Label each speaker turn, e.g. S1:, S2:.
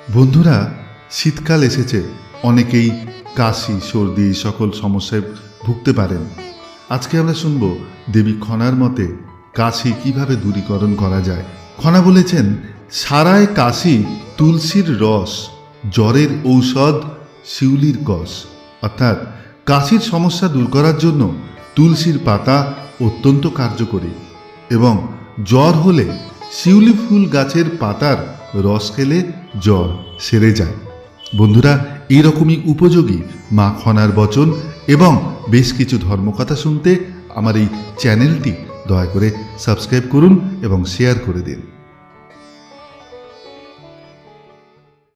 S1: বন্ধুরা, শীতকাল এসেছে। অনেকেই কাশি সর্দি সকল সমস্যায় ভুগতে পারেন। আজকে আমরা শুনব দেবী খনার মতে কাশি কিভাবে দূরীকরণ করা যায়। খনা বলেছেন, সারায় কাশি তুলসীর রস, জ্বরের ঔষধ শিউলির কষ। অর্থাৎ কাশির সমস্যা দূর করার জন্য তুলসীর পাতা অত্যন্ত কার্যকরী এবং জ্বর হলে শিউলি ফুল গাছের পাতার রস খেলে জ্বর সেরে যায়। বন্ধুরা, এইরকমই উপযোগী মা খনার বচন এবং বেশ কিছু ধর্মকথা শুনতে আমার এই চ্যানেলটি দয়া করে সাবস্ক্রাইব করুন এবং শেয়ার করে দিন।